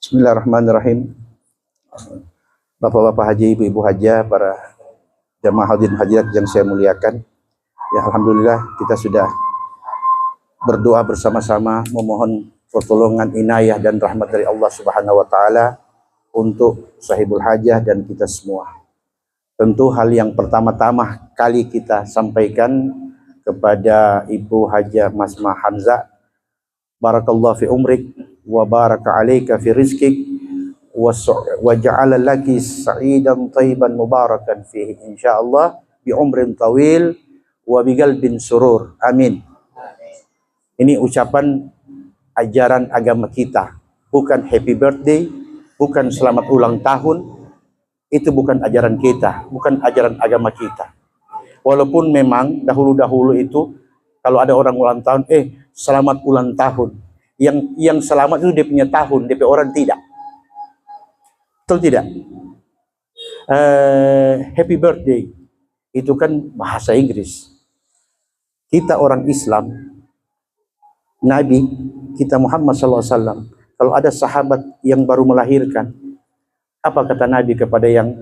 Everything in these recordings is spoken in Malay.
Bismillahirrahmanirrahim. Bapak-bapak haji, ibu-ibu haja, para jamaah hadirin hadirat yang saya muliakan. Ya, alhamdulillah kita sudah berdoa bersama-sama memohon pertolongan, inayah dan rahmat dari Allah Subhanahu wa taala untuk sahibul hajah dan kita semua. Tentu hal yang pertama-tama kali kita sampaikan kepada Ibu Hajah Masma Hamzah, barakallahu fi umrik wa baraka alaika fi rizkik wa ja'ala laki sa'idan tayyiban mubarakan fihi insyaallah bi umrin tawil wa bi qalbin surur. Amin. Ini ucapan ajaran agama kita, bukan happy birthday, bukan selamat ulang tahun. Itu bukan ajaran kita, bukan ajaran agama kita. Walaupun memang dahulu-dahulu itu kalau ada orang ulang tahun, selamat ulang tahun. Yang selamat itu dia punya tahun, dia orang tidak. Betul tidak? Happy birthday itu kan bahasa Inggris. Kita orang Islam, Nabi kita Muhammad SAW, kalau ada sahabat yang baru melahirkan, apa kata Nabi kepada yang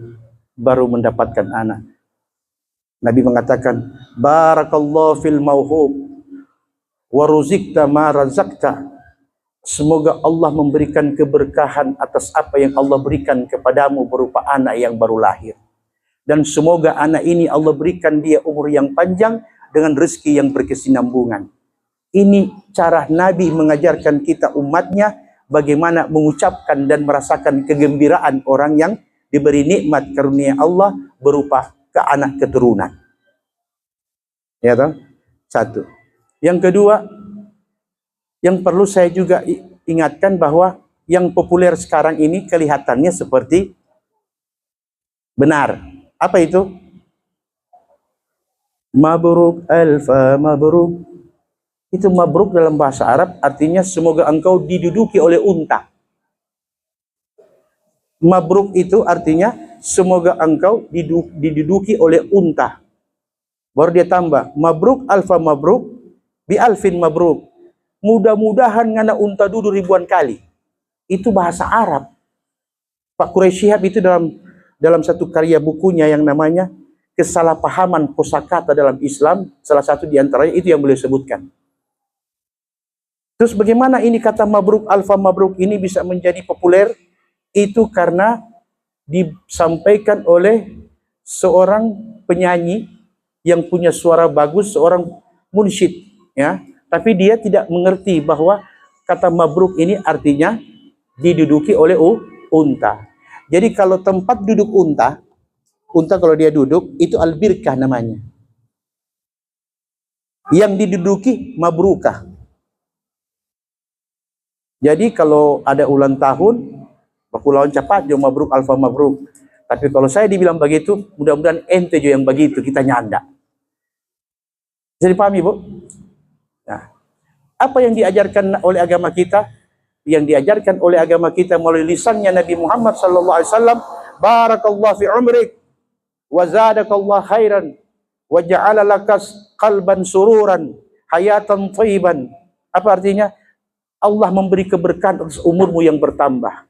baru mendapatkan anak? Nabi mengatakan, barakallahu fil mauhub wa ruzikta ma razakta. Semoga Allah memberikan keberkahan atas apa yang Allah berikan kepadamu berupa anak yang baru lahir. Dan semoga anak ini Allah berikan dia umur yang panjang dengan rezeki yang berkesinambungan. Ini cara Nabi mengajarkan kita umatnya bagaimana mengucapkan dan merasakan kegembiraan orang yang diberi nikmat karunia Allah berupa ke anak keturunan. Ya toh? Satu. Yang kedua, yang perlu saya juga ingatkan bahwa yang populer sekarang ini kelihatannya seperti benar. Apa itu? Mabruk alfa mabruk. Itu mabruk dalam bahasa Arab artinya semoga engkau diduduki oleh unta. Mabruk itu artinya semoga engkau diduduki oleh unta. Baru dia tambah, mabruk alfa mabruk bi alfin mabruk. Mudah-mudahan ngana unta duduk ribuan kali. Itu bahasa Arab. Pak Quraisy Shihab itu dalam satu karya bukunya yang namanya Kesalahpahaman Kosakata dalam Islam, salah satu diantaranya itu yang beliau sebutkan. Terus bagaimana ini kata mabruk alfa mabruk ini bisa menjadi populer? Itu karena disampaikan oleh seorang penyanyi yang punya suara bagus, seorang munsyid, ya. Tapi dia tidak mengerti bahwa kata mabruk ini artinya diduduki oleh unta. Jadi kalau tempat duduk unta kalau dia duduk itu albirkah namanya. Yang diduduki mabrukah. Jadi kalau ada ulang tahun, baku lawan cepat jo mabruk alfa mabruk. Tapi kalau saya dibilang begitu, mudah-mudahan ente jo yang begitu, kita nyanda. Jadi pahami, Bu? Nah, apa yang diajarkan oleh agama kita? Yang diajarkan oleh agama kita melalui lisannya Nabi Muhammad SAW, barakallahu fi umrik wa zadakallahu khairan wa ja'ala lakas qalban sururan hayatan thayyiban. Apa artinya? Allah memberi keberkahan atas umurmu yang bertambah.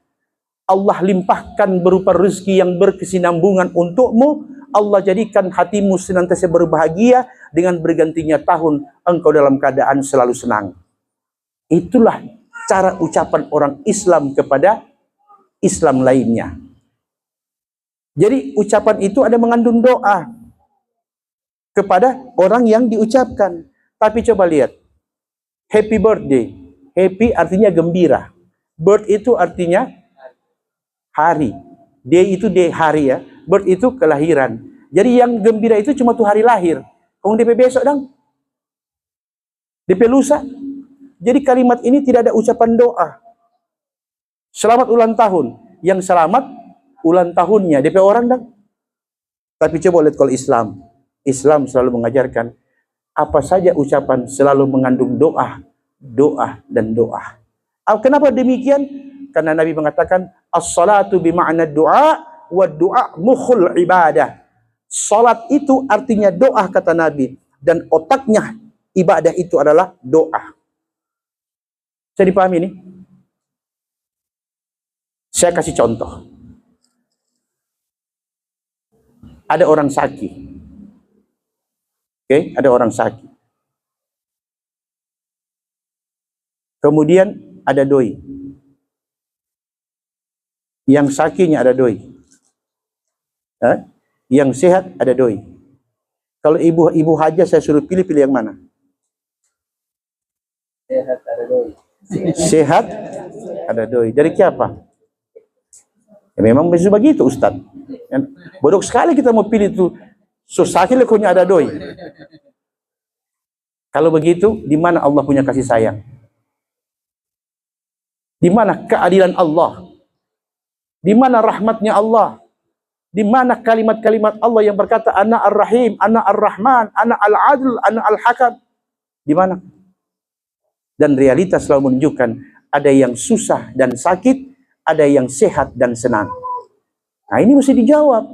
Allah limpahkan berupa rezeki yang berkesinambungan untukmu. Allah jadikan hatimu senantiasa berbahagia dengan bergantinya tahun engkau dalam keadaan selalu senang. Itulah cara ucapan orang Islam kepada Islam lainnya. Jadi ucapan itu ada mengandung doa kepada orang yang diucapkan. Tapi coba lihat, happy birthday. Happy artinya gembira. Birth itu artinya hari. Day itu day hari ya. Birth itu kelahiran. Jadi yang gembira itu cuma tuh hari lahir. Kong DP besok dong. DP lusa. Jadi kalimat ini tidak ada ucapan doa. Selamat ulang tahun. Yang selamat ulang tahunnya DP orang dong. Tapi coba lihat kalau Islam. Islam selalu mengajarkan apa saja ucapan selalu mengandung doa. Doa dan doa. Kenapa demikian? Karena Nabi mengatakan as-salatu bima'na doa wa doa mukhul ibadah. Salat itu artinya doa kata Nabi dan otaknya ibadah itu adalah doa. Bisa dipahami ini? Saya kasih contoh. Ada orang sakit. Oke, ada orang sakit. Kemudian ada doi. Yang sakitnya ada doi. Yang sehat ada doi. Kalau ibu haja saya suruh pilih yang mana? Sehat ada doi. Sehat ada doi. Dari siapa? Ya, memang begitu Ustaz. Bodoh sekali kita mau pilih itu. So sakit lekonya ada doi. Kalau begitu, di mana Allah punya kasih sayang? Di mana keadilan Allah? Di mana rahmatnya Allah? Di mana kalimat-kalimat Allah yang berkata Ana Ar-Rahim, Ana Ar-Rahman, Ana Al-Adl, Ana Al-Hakam? Di mana? Dan realitas selalu menunjukkan ada yang susah dan sakit, ada yang sehat dan senang. Nah, ini mesti dijawab.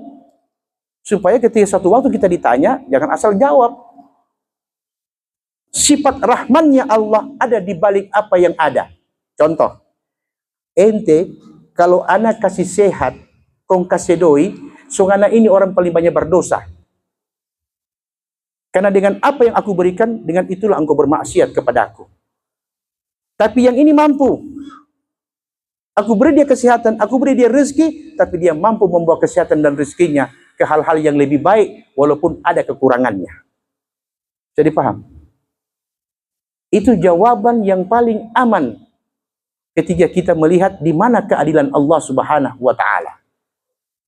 Supaya ketika satu waktu kita ditanya, jangan asal jawab. Sifat rahmannya Allah ada di balik apa yang ada. Contoh, ente kalau anak kasih sehat, kong kasih doi, so anak ini orang paling banyak berdosa. Karena dengan apa yang aku berikan, dengan itulah engkau bermaksiat kepada aku. Tapi yang ini mampu. Aku beri dia kesehatan, aku beri dia rezeki, tapi dia mampu membawa kesehatan dan rezekinya ke hal-hal yang lebih baik, walaupun ada kekurangannya. Jadi paham? Itu jawaban yang paling aman ketika kita melihat di mana keadilan Allah Subhanahu wa Ta'ala.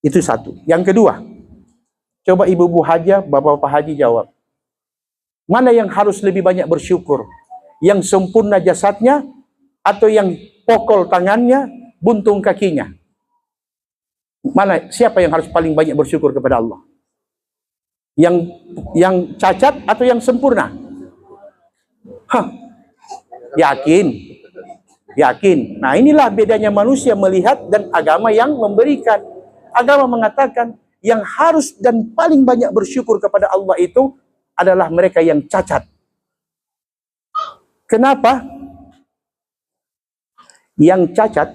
Itu satu. Yang kedua, coba ibu-ibu haja, bapak-bapak haji jawab. Mana yang harus lebih banyak bersyukur? Yang sempurna jasadnya atau yang pokol tangannya, buntung kakinya? Mana, siapa yang harus paling banyak bersyukur kepada Allah? Yang cacat atau yang sempurna? Yakin? Yakin. Nah, inilah bedanya manusia melihat dan agama yang memberikan. Agama mengatakan yang harus dan paling banyak bersyukur kepada Allah itu adalah mereka yang cacat. Kenapa? Yang cacat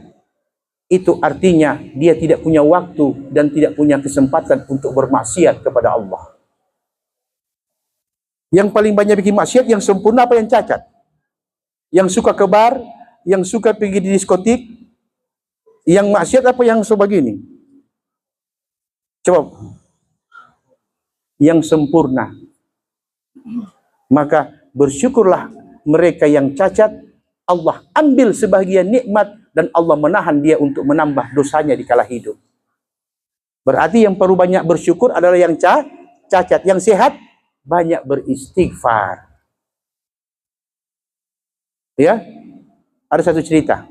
itu artinya dia tidak punya waktu dan tidak punya kesempatan untuk bermaksiat kepada Allah. Yang paling banyak bikin maksiat yang sempurna apa yang cacat? Yang suka ke bar, yang suka pergi di diskotik, yang maksiat apa yang sebegini? Coba. Yang sempurna. Maka bersyukurlah mereka yang cacat, Allah ambil sebagian nikmat dan Allah menahan dia untuk menambah dosanya di kala hidup. Berarti yang perlu banyak bersyukur adalah yang cacat. Yang sehat banyak beristighfar. Ya, ada satu cerita.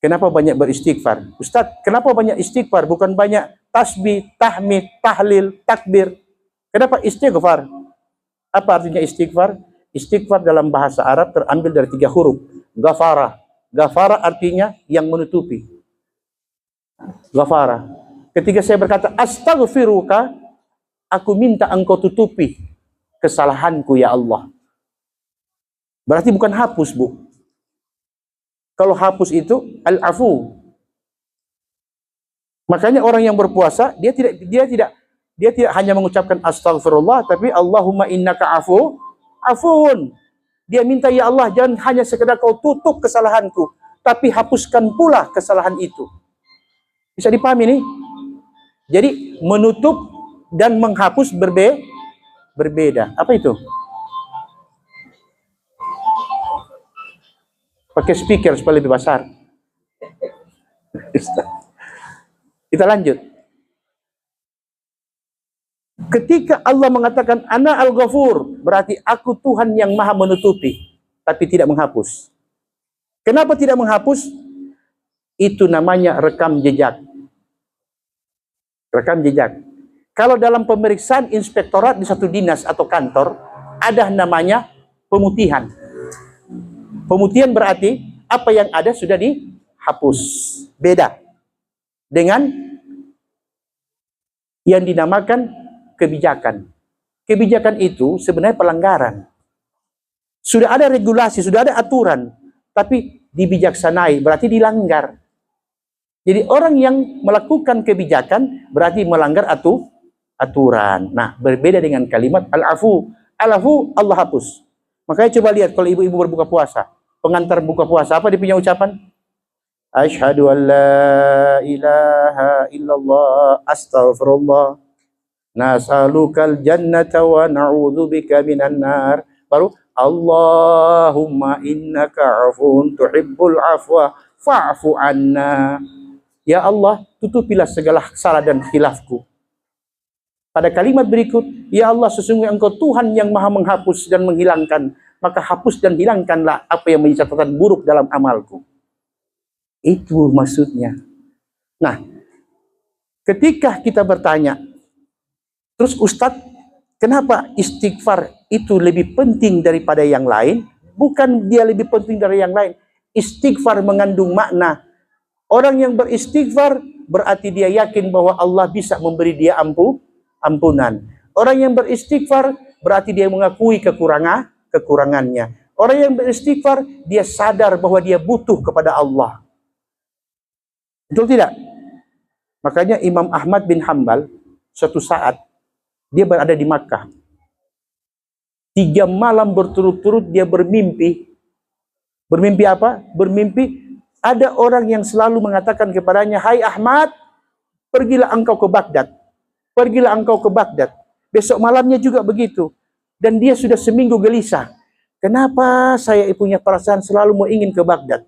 Kenapa banyak beristighfar? Ustaz, kenapa banyak istighfar? Bukan banyak tasbih, tahmid, tahlil, takbir. Kenapa istighfar? Apa artinya istighfar? Istighfar dalam bahasa Arab terambil dari 3 huruf. Ghafara. Ghafara artinya yang menutupi. Ghafara. Ketika saya berkata astaghfiruka, aku minta engkau tutupi kesalahanku ya Allah. Berarti bukan hapus, Bu. Kalau hapus itu al-afu. Makanya orang yang berpuasa dia tidak hanya mengucapkan astaghfirullah, tapi Allahumma innaka afun. Dia minta ya Allah jangan hanya sekedar kau tutup kesalahanku, tapi hapuskan pula kesalahan itu. Bisa dipahami nih? Jadi menutup dan menghapus berbeda. Apa itu? Pakai speaker supaya lebih besar. Kita lanjut. Ketika Allah mengatakan Ana al-Ghafur, berarti aku Tuhan yang maha menutupi, tapi tidak menghapus. Kenapa tidak menghapus? Itu namanya rekam jejak. Rekam jejak. Kalau dalam pemeriksaan inspektorat di satu dinas atau kantor, ada namanya pemutihan. Pemutihan berarti apa yang ada sudah dihapus. Beda dengan yang dinamakan kebijakan. Kebijakan itu sebenarnya pelanggaran. Sudah ada regulasi, sudah ada aturan, tapi dibijaksanai, berarti dilanggar. Jadi orang yang melakukan kebijakan berarti melanggar aturan. Nah, berbeda dengan kalimat al-afu. Al-afu Allah hapus. Makanya coba lihat kalau ibu-ibu berbuka puasa, pengantar buka puasa apa dia punya ucapan? Asyhadu an la ilaha illallah astaghfirullah nas'alukal jannata wa na'udzubika minan nar. Baru Allahumma innaka 'afuwun tuhibbul 'afwa fa'fu anna. Ya Allah, tutupilah segala salah dan khilafku. Pada kalimat berikut, ya Allah, sesungguhnya Engkau Tuhan yang Maha menghapus dan menghilangkan, maka hapus dan hilangkanlah apa yang menjadi catatan buruk dalam amalku. Itu maksudnya. Nah, ketika kita bertanya, terus Ustadz, kenapa istighfar itu lebih penting daripada yang lain? Bukan dia lebih penting dari yang lain. Istighfar mengandung makna. Orang yang beristighfar berarti dia yakin bahwa Allah bisa memberi dia ampunan. Orang yang beristighfar berarti dia mengakui kekurangannya. Orang yang beristighfar dia sadar bahwa dia butuh kepada Allah. Betul tidak? Makanya Imam Ahmad bin Hanbal suatu saat dia berada di Makkah. 3 malam berturut-turut dia bermimpi. Bermimpi apa? Bermimpi ada orang yang selalu mengatakan kepadanya, "Hai Ahmad, pergilah engkau ke Baghdad. Pergilah engkau ke Baghdad." Besok malamnya juga begitu. Dan dia sudah seminggu gelisah. Kenapa saya punya perasaan selalu mau ingin ke Baghdad?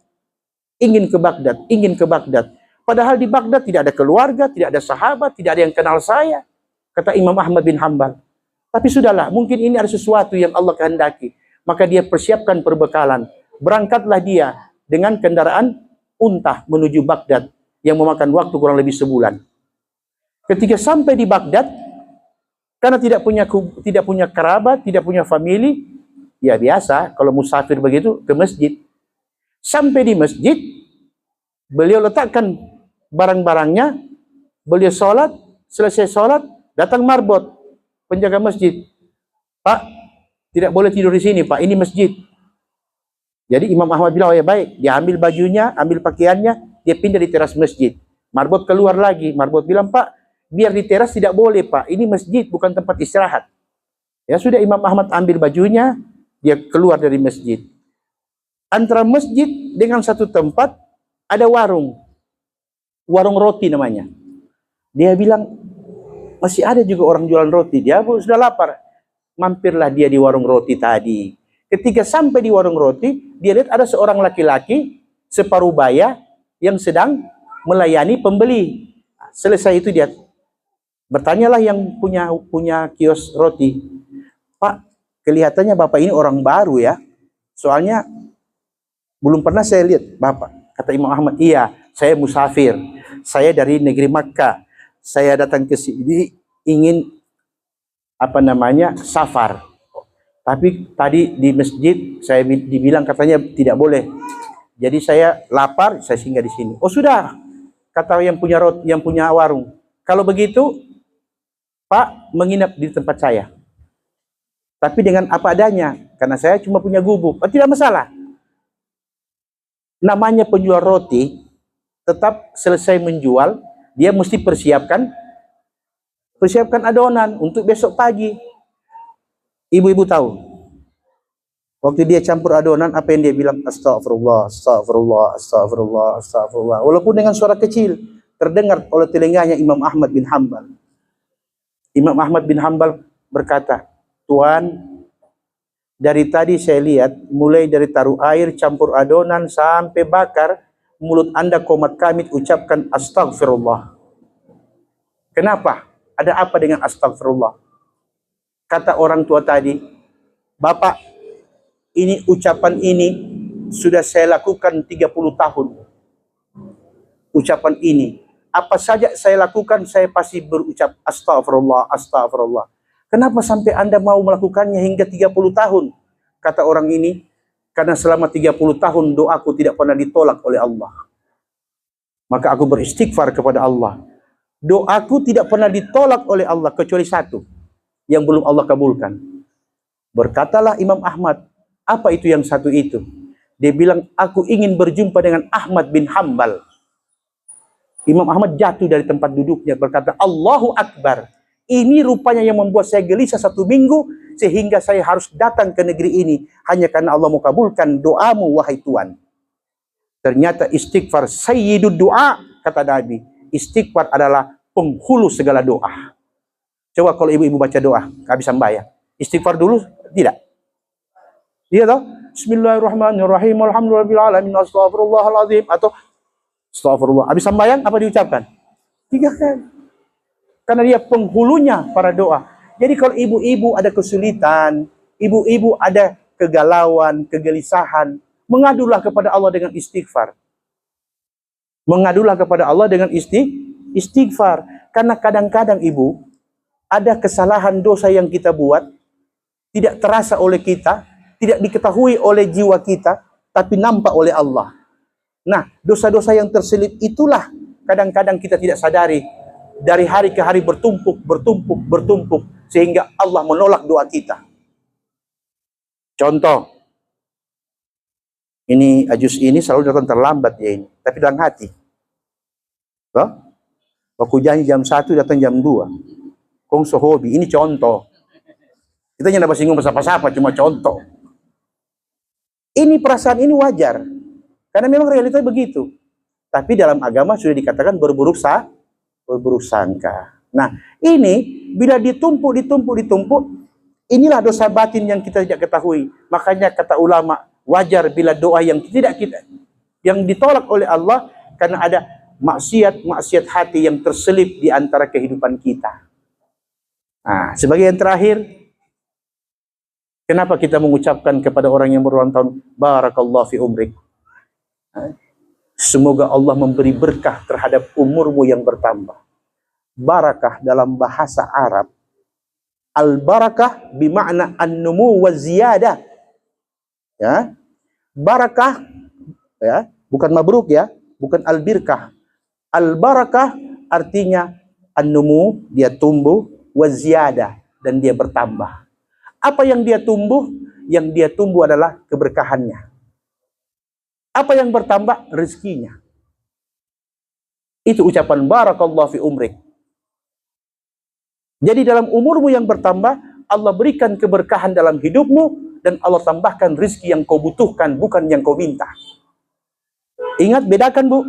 Ingin ke Baghdad, ingin ke Baghdad. Padahal di Baghdad tidak ada keluarga, tidak ada sahabat, tidak ada yang kenal saya. Kata Imam Ahmad bin Hanbal. Tapi sudahlah, mungkin ini ada sesuatu yang Allah kehendaki. Maka dia persiapkan perbekalan. Berangkatlah dia dengan kendaraan unta menuju Baghdad yang memakan waktu kurang lebih sebulan. Ketika sampai di Baghdad, karena tidak punya kerabat, tidak punya famili, ya biasa kalau musafir begitu ke masjid. Sampai di masjid, beliau letakkan barang-barangnya, beliau sholat, selesai sholat, datang marbot, penjaga masjid. Pak, tidak boleh tidur di sini, Pak, ini masjid. Jadi Imam Ahmad bilang, oh ya baik, dia ambil bajunya, ambil pakaiannya, dia pindah di teras masjid. Marbot keluar lagi, marbot bilang, Pak, biar di teras tidak boleh, Pak, ini masjid, bukan tempat istirahat. Ya sudah, Imam Ahmad ambil bajunya, dia keluar dari masjid. Antara masjid dengan satu tempat, ada warung roti namanya. Dia bilang, masih ada juga orang jualan roti. Dia sudah lapar. Mampirlah dia di warung roti tadi. Ketika sampai di warung roti, dia lihat ada seorang laki-laki separuh baya yang sedang melayani pembeli. Selesai itu dia bertanyalah yang punya kios roti. Pak, kelihatannya Bapak ini orang baru ya. Soalnya belum pernah saya lihat Bapak. Kata Imam Ahmad, iya, saya musafir. Saya dari negeri Makkah. Saya datang ke sini ingin safar. Tapi tadi di masjid saya dibilang katanya tidak boleh. Jadi saya lapar, saya singgah di sini. Oh sudah, kata yang punya warung. Kalau begitu, Pak menginap di tempat saya. Tapi dengan apa adanya, karena saya cuma punya gubuk. Oh, tidak masalah. Namanya penjual roti, tetap selesai menjual, dia mesti persiapkan adonan untuk besok pagi. Ibu-ibu tahu, waktu dia campur adonan, apa yang dia bilang? Astagfirullah, astagfirullah, astagfirullah, astagfirullah. Walaupun dengan suara kecil, terdengar oleh telinganya Imam Ahmad bin Hanbal. Imam Ahmad bin Hanbal berkata, Tuan, dari tadi saya lihat, mulai dari taruh air, campur adonan, sampai bakar, mulut Anda komat kamit ucapkan astagfirullah. Kenapa? Ada apa dengan astagfirullah? Kata orang tua tadi, Bapak, ini ucapan ini sudah saya lakukan 30 tahun. Ucapan ini. Apa saja saya lakukan, saya pasti berucap astagfirullah, astagfirullah. Kenapa sampai Anda mau melakukannya hingga 30 tahun? Kata orang ini, karena selama 30 tahun doaku tidak pernah ditolak oleh Allah. Maka aku beristighfar kepada Allah. Doaku tidak pernah ditolak oleh Allah kecuali satu yang belum Allah kabulkan. Berkatalah Imam Ahmad, apa itu yang satu itu? Dia bilang, aku ingin berjumpa dengan Ahmad bin Hanbal. Imam Ahmad jatuh dari tempat duduknya berkata, Allahu Akbar. Ini rupanya yang membuat saya gelisah 1 minggu sehingga saya harus datang ke negeri ini hanya karena Allah mau kabulkan doamu wahai Tuhan. Ternyata istighfar sayyidud doa, kata Nabi. Istighfar adalah penghulu segala doa. Coba kalau ibu-ibu baca doa habis sembahyang, istighfar dulu tidak? Iya toh? Bismillahirrahmanirrahim. Alhamdulillahirabbil alamin. Astaghfirullahalazim, atau astagfirullah. Habis sembahyang apa diucapkan? 3 kali. Karena dia penghulunya para doa. Jadi kalau ibu-ibu ada kesulitan, ibu-ibu ada kegalauan, kegelisahan, mengadulah kepada Allah dengan istighfar. Mengadulah kepada Allah dengan istighfar. Karena kadang-kadang ibu, ada kesalahan dosa yang kita buat, tidak terasa oleh kita, tidak diketahui oleh jiwa kita, tapi nampak oleh Allah. Nah, dosa-dosa yang terselip itulah kadang-kadang kita tidak sadari. Dari hari ke hari bertumpuk, sehingga Allah menolak doa kita. Contoh, ini Ajus ini selalu datang terlambat ya ini, tapi dalam hati. Loh? Aku janji jam 1 datang jam 2. Kong hobi, ini contoh. Kita jangan bersinggung apa-apa, cuma contoh. Ini perasaan ini wajar. Karena memang realitanya begitu. Tapi dalam agama sudah dikatakan berburuk sangka. Nah, ini bila ditumpuk, inilah dosa batin yang kita tidak ketahui. Makanya kata ulama, wajar bila doa yang yang ditolak oleh Allah karena ada maksiat hati yang terselip di antara kehidupan kita. Nah, sebagai yang terakhir, kenapa kita mengucapkan kepada orang yang berulang tahun, Barakallahu fi umrik. Semoga Allah memberi berkah terhadap umurmu yang bertambah. Barakah dalam bahasa Arab, al-barakah bermakna an-numu wa ziyadah. Ya. Barakah ya, bukan mabruk ya, bukan al-birkah. Al-barakah artinya an-numu, dia tumbuh, wa ziyadah, dan dia bertambah. Apa yang dia tumbuh? Yang dia tumbuh adalah keberkahannya. Apa yang bertambah? Rezekinya. Itu ucapan barakallahu fi umrik. Jadi dalam umurmu yang bertambah, Allah berikan keberkahan dalam hidupmu, dan Allah tambahkan rezeki yang kau butuhkan, bukan yang kau minta. Ingat, bedakan bu,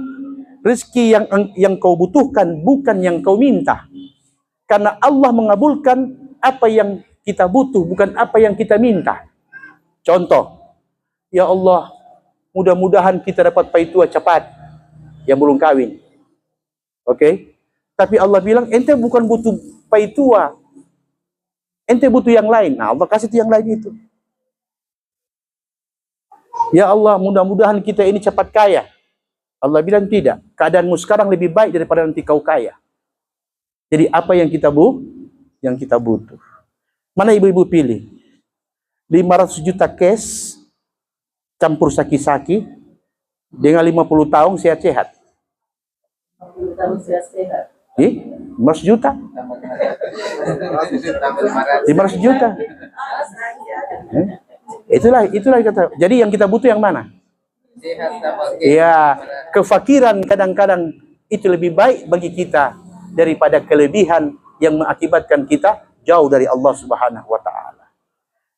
rezeki yang kau butuhkan, bukan yang kau minta. Karena Allah mengabulkan apa yang kita butuh, bukan apa yang kita minta. Contoh, ya Allah, mudah-mudahan kita dapat paitua cepat yang belum kawin. Oke? Tapi Allah bilang, ente bukan butuh paitua. Ente butuh yang lain. Nah, Allah kasih itu yang lain itu. Ya Allah, mudah-mudahan kita ini cepat kaya. Allah bilang tidak. Keadaanmu sekarang lebih baik daripada nanti kau kaya. Jadi apa yang kita butuh. Mana ibu-ibu pilih? 500 juta cash campur saki-saki dengan 50 tahun sehat-sehat. 50 tahun sehat-sehat. 500 juta? 500 juta. Itulah kata. Jadi yang kita butuh yang mana? Ya, kefakiran kadang-kadang itu lebih baik bagi kita daripada kelebihan yang mengakibatkan kita jauh dari Allah Subhanahu wa taala.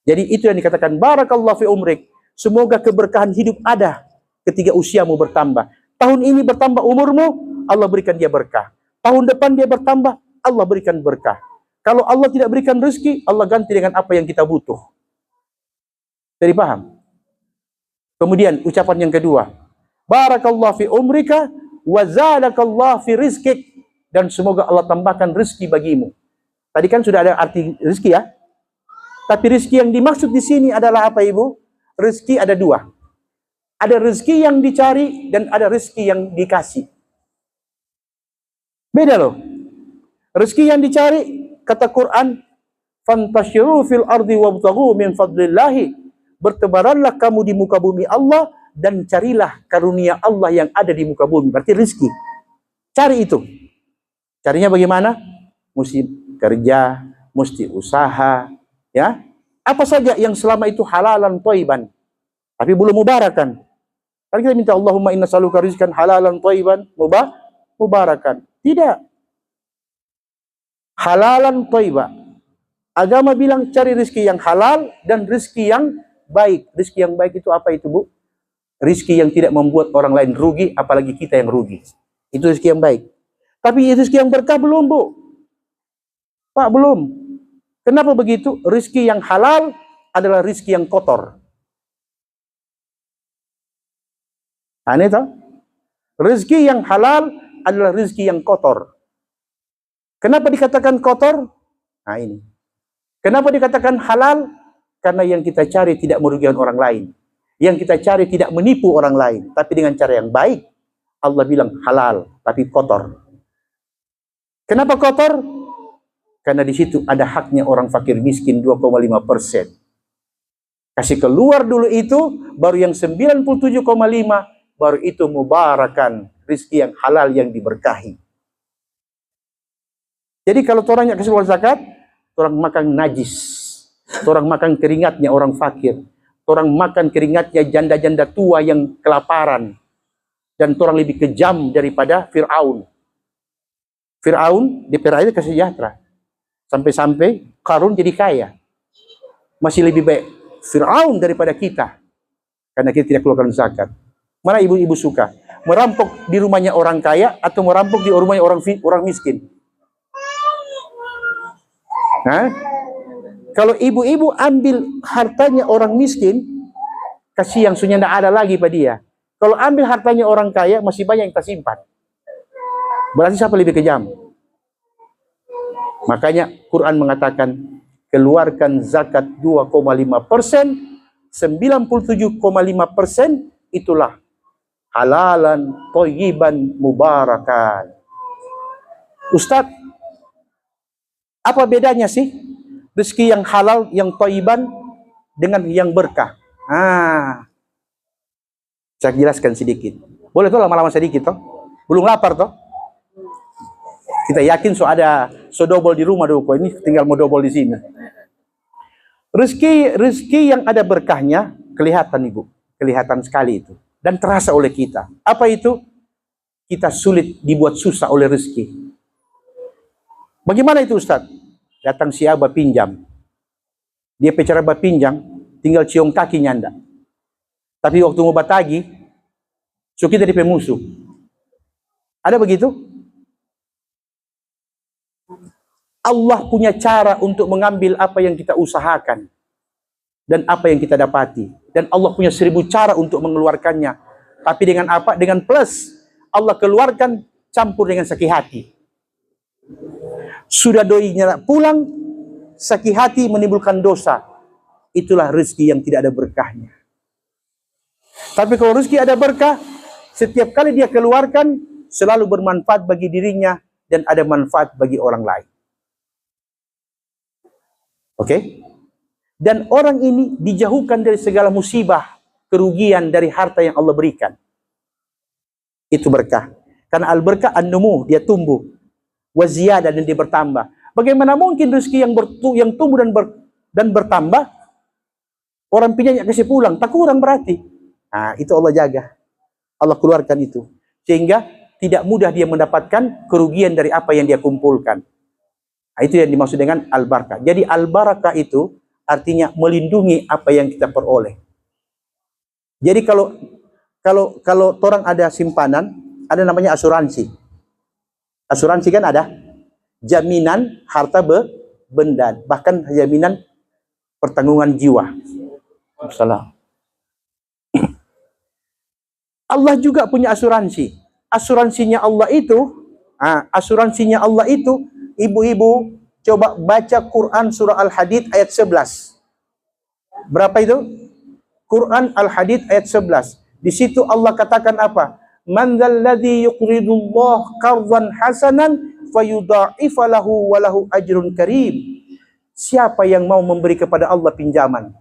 Jadi itu yang dikatakan barakallahu fi umrik. Semoga keberkahan hidup ada ketika usiamu bertambah. Tahun ini bertambah umurmu, Allah berikan dia berkah. Tahun depan dia bertambah, Allah berikan berkah. Kalau Allah tidak berikan rezeki, Allah ganti dengan apa yang kita butuh. Jadi paham? Kemudian ucapan yang kedua, barakallahu fi umrika wa zadakallahu fi rizkik, dan semoga Allah tambahkan rezeki bagimu. Tadi kan sudah ada arti rezeki ya. Tapi rezeki yang dimaksud di sini adalah apa ibu? Rezeki ada 2. Ada rezeki yang dicari dan ada rezeki yang dikasih. Beda loh. Rezeki yang dicari, kata Quran, fantashiru fil ardi wabtaghu min fadlillahi. Bertebaranlah kamu di muka bumi Allah dan carilah karunia Allah yang ada di muka bumi. Berarti rezeki. Cari itu. Carinya bagaimana? Mesti kerja, mesti usaha, ya. Apa saja yang selama itu halalan thayyiban, tapi belum mubarakan. Kan kita minta Allahumma inna saluka rizqan halalan thayyiban mubarakan. Tidak. Halalan thayyiba. Agama bilang cari rezeki yang halal dan rezeki yang baik. Rezeki yang baik itu apa itu, Bu? Rezeki yang tidak membuat orang lain rugi, apalagi kita yang rugi. Itu rezeki yang baik. Tapi rezeki yang berkah belum, Bu. Pak, belum. Kenapa begitu? Rezeki yang halal adalah rezeki yang kotor. Aneh tak? Rezeki yang halal adalah rezeki yang kotor. Kenapa dikatakan kotor? Nah ini. Kenapa dikatakan halal? Karena yang kita cari tidak merugikan orang lain. Yang kita cari tidak menipu orang lain. Tapi dengan cara yang baik. Allah bilang halal, tapi kotor. Kenapa kotor? Karena di situ ada haknya orang fakir miskin 2,5%. Kasih keluar dulu itu, baru yang 97,5, baru itu mubarakan. Rizki yang halal yang diberkahi. Jadi kalau orangnya kasih keluar zakat, orang makan najis, orang makan keringatnya orang fakir, orang makan keringatnya janda-janda tua yang kelaparan, dan orang lebih kejam daripada Fir'aun. Fir'aun di Fir'aun kasih sejahtera, sampai-sampai Qarun jadi kaya. Masih lebih baik Fir'aun daripada kita, karena kita tidak keluarkan zakat. Mana ibu-ibu suka merampok di rumahnya orang kaya atau merampok di rumahnya orang miskin? Nah, kalau ibu-ibu ambil hartanya orang miskin, kasih yang sunya tidak ada lagi pada dia. Kalau ambil hartanya orang kaya, masih banyak yang tersimpan. Berarti siapa lebih kejam? Makanya Quran mengatakan, keluarkan zakat 2,5%, 97,5% itulah halalan, thayyiban, mubarakan. Ustaz, apa bedanya sih rezeki yang halal, yang thayyiban dengan yang berkah? Saya jelaskan sedikit. Boleh toh lama-lama sedikit toh? Belum lapar toh? Kita yakin ada double di rumah dulu. Ini tinggal mau double di sini. Rezeki yang ada berkahnya kelihatan, Ibu. Kelihatan sekali itu. Dan terasa oleh kita. Apa itu? Kita sulit dibuat susah oleh rezeki. Bagaimana itu, Ustaz? Datang si Abah pinjam. Dia bicara pinjam, tinggal cium kaki nyanda. Tapi waktu mau batagi, so kita DP musuh. Ada begitu? Allah punya cara untuk mengambil apa yang kita usahakan dan apa yang kita dapati. Dan Allah punya 1000 cara untuk mengeluarkannya. Tapi dengan apa? Dengan plus. Allah keluarkan campur dengan sakit hati. Sudah doinya pulang, sakit hati menimbulkan dosa. Itulah rezeki yang tidak ada berkahnya. Tapi kalau rezeki ada berkah, setiap kali dia keluarkan, selalu bermanfaat bagi dirinya dan ada manfaat bagi orang lain. Oke? Dan orang ini dijauhkan dari segala musibah, kerugian dari harta yang Allah berikan. Itu berkah. Karena al-berkah an-numu, dia tumbuh. Waziyadah, dan dia bertambah. Bagaimana mungkin rezeki yang tumbuh dan bertambah, orang pinjamnya kasih pulang, tak kurang berarti. Nah, itu Allah jaga. Allah keluarkan itu. Sehingga tidak mudah dia mendapatkan kerugian dari apa yang dia kumpulkan. Nah, itu yang dimaksud dengan al-barakah. Jadi al-barakah itu artinya melindungi apa yang kita peroleh. Jadi kalau orang ada simpanan, ada namanya asuransi. Asuransi kan ada jaminan harta benda, bahkan jaminan pertanggungan jiwa. Salah. Allah juga punya asuransi. Asuransinya Allah itu, ibu-ibu coba baca Quran surah Al-Hadid ayat 11. Berapa itu? Quran Al-Hadid ayat 11. Di situ Allah katakan apa? Man dzalladzi yuqridullah qardan hasanan fayudha'ifa lahu wa lahu ajrun karim. Siapa yang mau memberi kepada Allah pinjaman?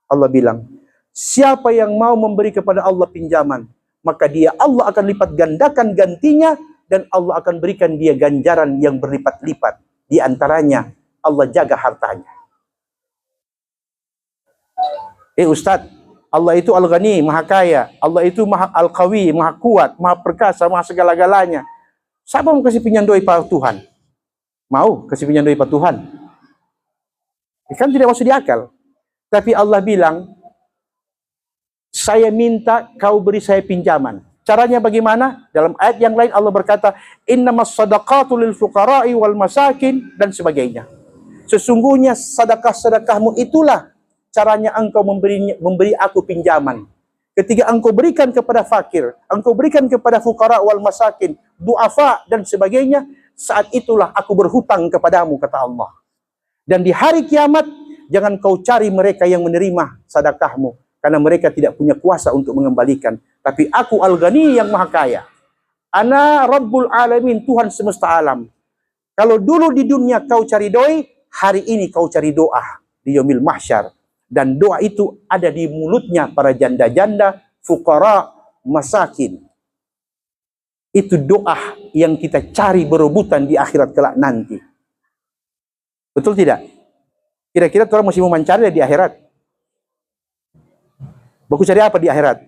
Allah bilang, siapa yang mau memberi kepada Allah pinjaman, maka Allah akan lipat gandakan gantinya dan Allah akan berikan dia ganjaran yang berlipat-lipat. Di antaranya Allah jaga hartanya. Ustaz, Allah itu Al-Ghani, Maha Kaya. Allah itu Maha Al-Qawi, Maha Kuat, Maha Perkasa, Maha segala-galanya. Siapa mau kasih pinjam doi pada Tuhan? Mau kasih pinjam doi pada Tuhan? Kan tidak masuk di akal. Tapi Allah bilang, saya minta kau beri saya pinjaman. Caranya bagaimana? Dalam ayat yang lain Allah berkata, innamas sadaqatu lil fuqara'i wal masakin, dan sebagainya. Sesungguhnya sedekah-sedekahmu itulah caranya engkau memberi aku pinjaman. Ketika engkau berikan kepada fakir, engkau berikan kepada fuqara wal masakin, du'afa dan sebagainya, saat itulah aku berhutang kepadamu, kata Allah. Dan di hari kiamat, jangan kau cari mereka yang menerima sedekahmu, karena mereka tidak punya kuasa untuk mengembalikan. Tapi aku Al-Ghani yang maha kaya. Ana Rabbul Alamin, Tuhan semesta alam. Kalau dulu di dunia kau cari doi, hari ini kau cari doa di yaumil mahsyar. Dan doa itu ada di mulutnya para janda-janda, fuqara, masakin. Itu doa yang kita cari berebutan di akhirat kelak nanti. Betul tidak? Kira-kira orang masih mau mencari di akhirat? Baku cari apa di akhirat?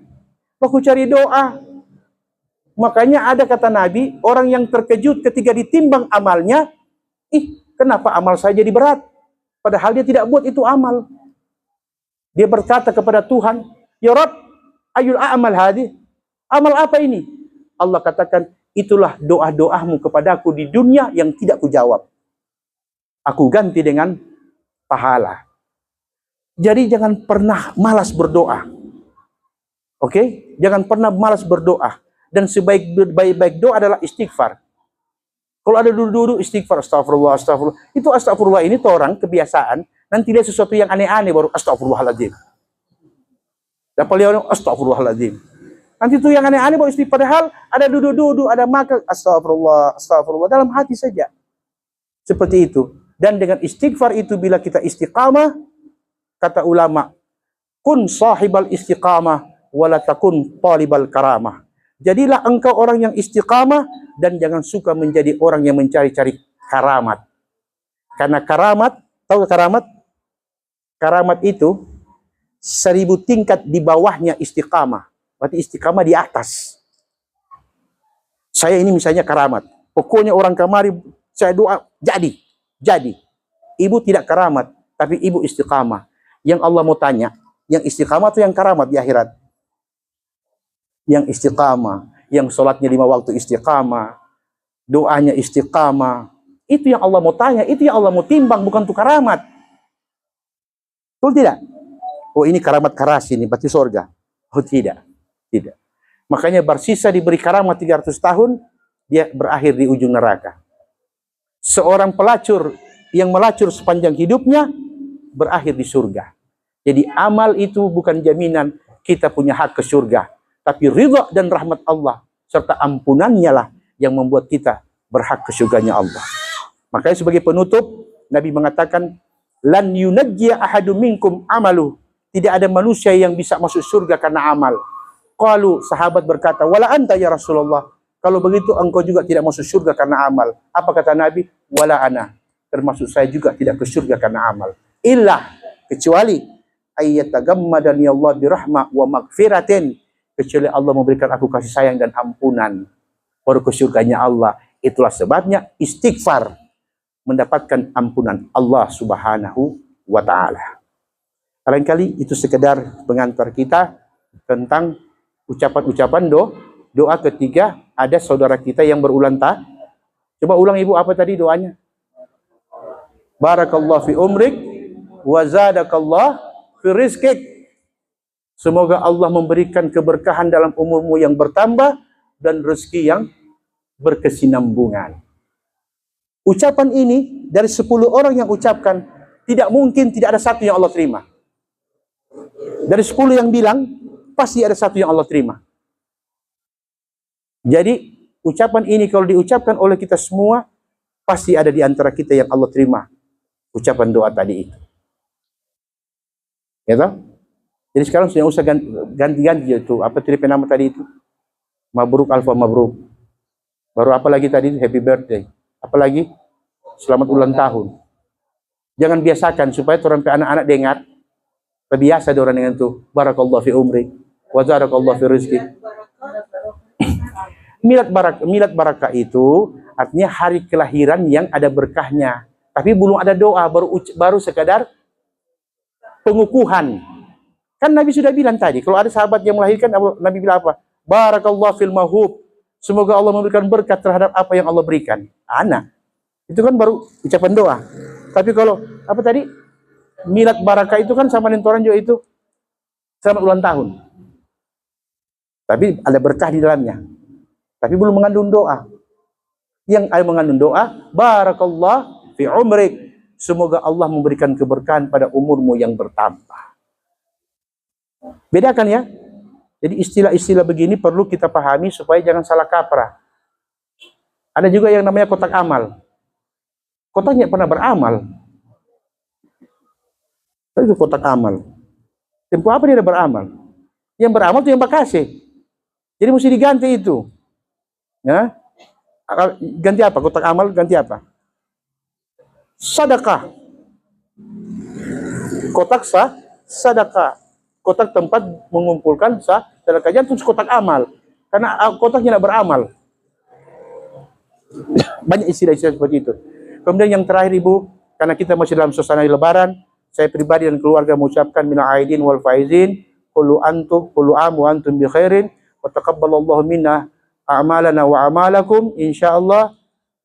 Baku cari doa. Makanya ada kata Nabi, orang yang terkejut ketika ditimbang amalnya, kenapa amal saya jadi berat? Padahal dia tidak buat itu amal. Dia berkata kepada Tuhan, ya Rabb, ayul a'mal hadi? Amal apa ini? Allah katakan, itulah doa-doamu kepadaku di dunia yang tidak kujawab. Aku ganti dengan pahala. Jadi jangan pernah malas berdoa. Oke? Jangan pernah malas berdoa. Dan sebaik-baik doa adalah istighfar. Kalau ada duduk-duduk istighfar, astagfirullah, astagfirullah. Itu astagfirullah ini tuh orang kebiasaan. Nanti dia sesuatu yang aneh-aneh baru astagfirullahaladzim. Dapat lihat astagfirullahaladzim. Nanti itu yang aneh-aneh baru istighfar. Padahal ada duduk-duduk, ada makan, astagfirullah, astagfirullah. Dalam hati saja. Seperti itu. Dan dengan istighfar itu bila kita istiqamah, kata ulama, kun sahibal istiqamah, wala takun talibal karamah. Jadilah engkau orang yang istiqamah, dan jangan suka menjadi orang yang mencari-cari karamat. Karena karamat, tahu karamat? Karamat itu 1000 tingkat di bawahnya istiqamah. Berarti istiqamah di atas. Saya ini misalnya karamat. Pokoknya orang kamari saya doa jadi. Ibu tidak karamat, tapi ibu istiqamah. Yang Allah mau tanya, yang istiqamah itu yang karamat di akhirat. Yang istiqamah, yang sholatnya 5 waktu istiqamah, doanya istiqamah. Itu yang Allah mau tanya, itu yang Allah mau timbang, bukan untuk karamat. Betul tidak? Oh ini karamat keras ini, berarti surga. Oh tidak. Makanya Barsisa diberi karamat 300 tahun, dia berakhir di ujung neraka. Seorang pelacur yang melacur sepanjang hidupnya, berakhir di surga. Jadi amal itu bukan jaminan kita punya hak ke surga. Tapi ridha dan rahmat Allah, serta ampunannya lah yang membuat kita berhak ke surganya Allah. Makanya sebagai penutup, Nabi mengatakan, lan yunajjiya ahadum minkum amalu. Tidak ada manusia yang bisa masuk surga karena amal. Qalu, sahabat berkata, wala anta ya Rasulullah. Kalau begitu engkau juga tidak masuk surga karena amal. Apa kata Nabi? Wala ana. Termasuk saya juga tidak ke surga karena amal. Illa, kecuali ayyatagammadani Allah birahmah wa magfiratin. Kecuali Allah memberikan aku kasih sayang dan ampunan. Baru ke surganya Allah. Itulah sebabnya istighfar mendapatkan ampunan Allah Subhanahu wa ta'ala. Barangkali itu sekedar pengantar kita tentang ucapan-ucapan doa ketiga. Ada saudara kita yang berulang tahun. Coba ulang ibu, apa tadi doanya? Barakallahu fi umrik wa zadakallah fi rizqik. Semoga Allah memberikan keberkahan dalam umurmu yang bertambah dan rezeki yang berkesinambungan. Ucapan ini dari 10 orang yang ucapkan, tidak mungkin tidak ada satu yang Allah terima. Dari 10 yang bilang, pasti ada satu yang Allah terima. Jadi, ucapan ini kalau diucapkan oleh kita semua, pasti ada di antara kita yang Allah terima ucapan doa tadi itu. Ya toh? Jadi sekarang sudah usah ganti-ganti itu. Apa tadi nama tadi itu? Mabruk alfa mabruk. Baru apa lagi tadi? Happy birthday. Apa lagi? Selamat ulang tahun. Jangan biasakan supaya orang anak-anak dengar. Terbiasa orang dengan itu. Barakallahu fi umri wa zarakallahu fi rizki. Milad barakah itu artinya hari kelahiran yang ada berkahnya. Tapi belum ada doa, baru sekadar pengukuhan. Kan Nabi sudah bilang tadi, kalau ada sahabat yang melahirkan, Nabi bilang apa? Barakallahu fil mahub. Semoga Allah memberikan berkat terhadap apa yang Allah berikan. Anak. Itu kan baru ucapan doa. Tapi kalau apa tadi? Milad barakah itu kan sama nentoran juga itu selamat ulang tahun. Tapi ada berkah di dalamnya. Tapi belum mengandung doa. Yang ada mengandung doa, barakallah fi umrik. Semoga Allah memberikan keberkahan pada umurmu yang bertambah. Bedakan ya. Jadi istilah-istilah begini perlu kita pahami supaya jangan salah kaprah. Ada juga yang namanya kotak amal. Kotaknya pernah beramal. Itu kotak amal. Tempo apa dia beramal? Yang beramal itu yang bakasih. Jadi mesti diganti itu. Ya. Ganti apa? Kotak amal ganti apa? Sedekah. Kotak sedekah. Kotak tempat mengumpulkan sedekah, jangan tulis kotak amal. Karena kotaknya tidak beramal. Banyak istilah-istilah seperti itu. Kemudian yang terakhir Ibu, karena kita masih dalam suasana Lebaran, saya pribadi dan keluarga mengucapkan minal aidin wal faizin, kullu am wa antum bi khairin, wa taqabbalallahu minna a'malana wa a'malakum. Insyaallah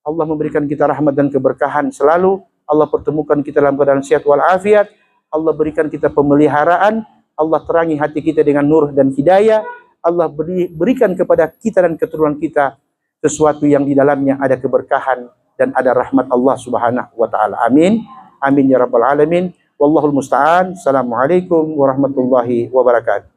Allah memberikan kita rahmat dan keberkahan selalu. Allah pertemukan kita dalam keadaan sehat wal afiat. Allah berikan kita pemeliharaan. Allah terangi hati kita dengan nur dan hidayah. Allah berikan kepada kita dan keturunan kita sesuatu yang di dalamnya ada keberkahan dan ada rahmat Allah Subhanahu wa taala. Amin. Amin ya rabbal alamin. Wallahul musta'an. Assalamualaikum warahmatullahi wabarakatuh.